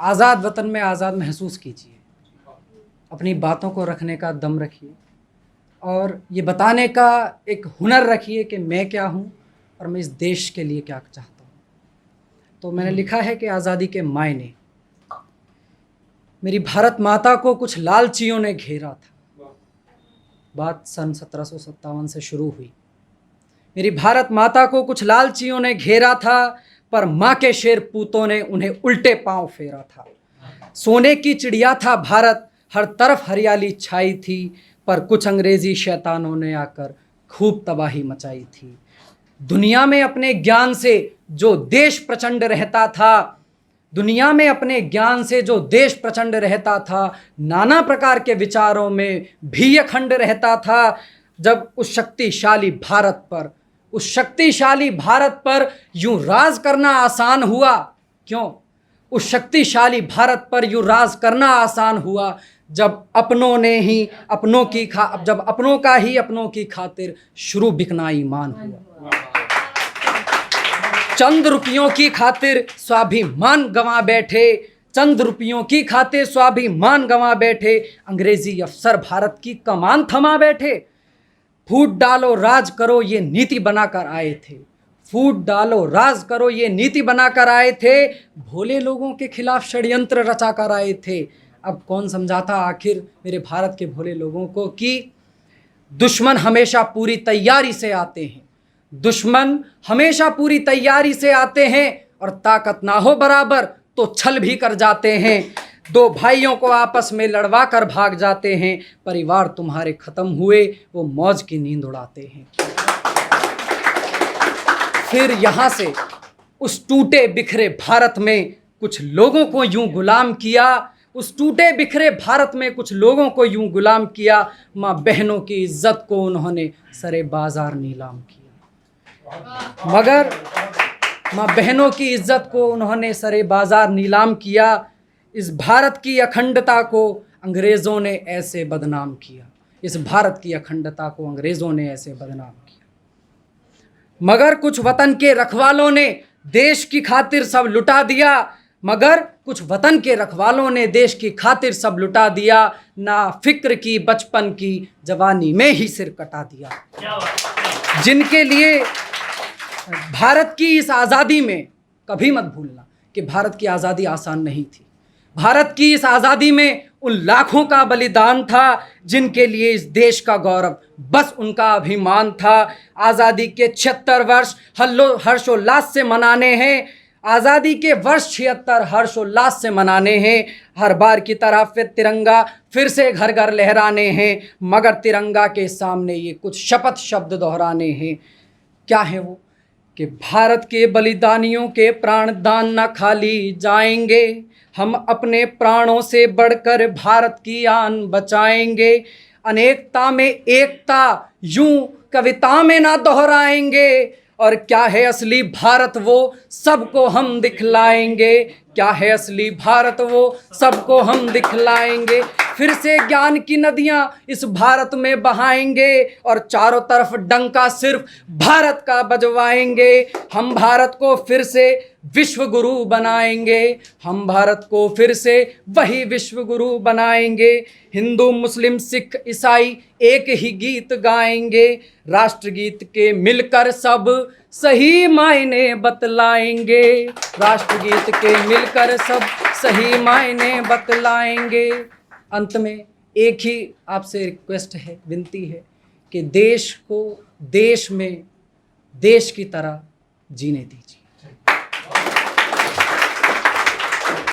आज़ाद वतन में आज़ाद महसूस कीजिए, अपनी बातों को रखने का दम रखिए और ये बताने का एक हुनर रखिए कि मैं क्या हूँ और मैं इस देश के लिए क्या चाहता हूँ। तो मैंने लिखा है कि आज़ादी के मायने, मेरी भारत माता को कुछ लालचियों ने घेरा था। बात सन 1757 से शुरू हुई। मेरी भारत माता को कुछ लालचियों ने घेरा था, पर माँ के शेर पूतों ने उन्हें उल्टे पांव फेरा था। सोने की चिड़िया था भारत, हर तरफ हरियाली छाई थी, पर कुछ अंग्रेजी शैतानों ने आकर खूब तबाही मचाई थी। दुनिया में अपने ज्ञान से जो देश प्रचंड रहता था, दुनिया में अपने ज्ञान से जो देश प्रचंड रहता था, नाना प्रकार के विचारों में भी अखंड रहता था। जब उस शक्तिशाली भारत पर यूं राज करना आसान हुआ, क्यों? उस शक्तिशाली भारत पर यूं राज करना आसान हुआ जब अपनों का ही अपनों की खातिर शुरू बिकना ईमान हुआ। चंद रुपयों की खातिर स्वाभिमान गंवा बैठे, चंद रुपयों की खातिर स्वाभिमान गंवा बैठे, अंग्रेजी अफसर भारत की कमान थमा बैठे। फूट डालो राज करो ये नीति बनाकर आए थे, फूट डालो राज करो ये नीति बनाकर आए थे, भोले लोगों के खिलाफ षड्यंत्र रचा कर आए थे। अब कौन समझाता आखिर मेरे भारत के भोले लोगों को कि दुश्मन हमेशा पूरी तैयारी से आते हैं, दुश्मन हमेशा पूरी तैयारी से आते हैं, और ताकत ना हो बराबर तो छल भी कर जाते हैं। दो भाइयों को आपस में लड़वा कर भाग जाते हैं, परिवार तुम्हारे खत्म हुए वो मौज की नींद उड़ाते हैं। फिर यहाँ से उस टूटे बिखरे भारत में कुछ लोगों को यूं गुलाम किया, उस टूटे बिखरे भारत में कुछ लोगों को यूं गुलाम किया, माँ बहनों की इज्जत को उन्होंने सरे बाजार नीलाम किया। मगर माँ बहनों की इज्जत को उन्होंने सरे बाजार नीलाम किया। इस भारत की अखंडता को अंग्रेज़ों ने ऐसे बदनाम किया, इस भारत की अखंडता को अंग्रेज़ों ने ऐसे बदनाम किया। मगर कुछ वतन के रखवालों ने देश की खातिर सब लुटा दिया, मगर कुछ वतन के रखवालों ने देश की खातिर सब लुटा दिया, ना फिक्र की बचपन की जवानी में ही सिर कटा दिया। जिनके लिए भारत की इस आज़ादी में, कभी मत भूलना कि भारत की आज़ादी आसान नहीं थी। भारत की इस आज़ादी में उन लाखों का बलिदान था जिनके लिए इस देश का गौरव बस उनका अभिमान था। आज़ादी के 76 वर्ष हर्षोल्लास से मनाने हैं, आज़ादी के वर्ष 76 हर्षोल्लास से मनाने हैं। हर बार की तरह फिर तिरंगा फिर से घर घर लहराने हैं, मगर तिरंगा के सामने ये कुछ शपथ शब्द दोहराने हैं। क्या है वो? कि भारत के बलिदानियों के प्राण दान न खाली जाएंगे, हम अपने प्राणों से बढ़कर भारत की आन बचाएंगे। अनेकता में एकता यूं कविता में ना दोहराएंगे, और क्या है असली भारत वो सबको हम दिखलाएंगे, क्या है असली भारत वो सबको हम दिखलाएंगे। फिर से ज्ञान की नदियां इस भारत में बहाएंगे, और चारों तरफ डंका सिर्फ भारत का बजवाएंगे। हम भारत को फिर से विश्व गुरु बनाएंगे, हम भारत को फिर से वही विश्व गुरु बनाएंगे। हिंदू मुस्लिम सिख ईसाई एक ही गीत गाएंगे, राष्ट्रगीत के मिलकर सब सही मायने बतलाएंगे, राष्ट्रगीत के मिलकर सब सही मायने बतलाएंगे। अंत में एक ही आपसे रिक्वेस्ट है, विनती है कि देश को देश में देश की तरह जीने दीजिए।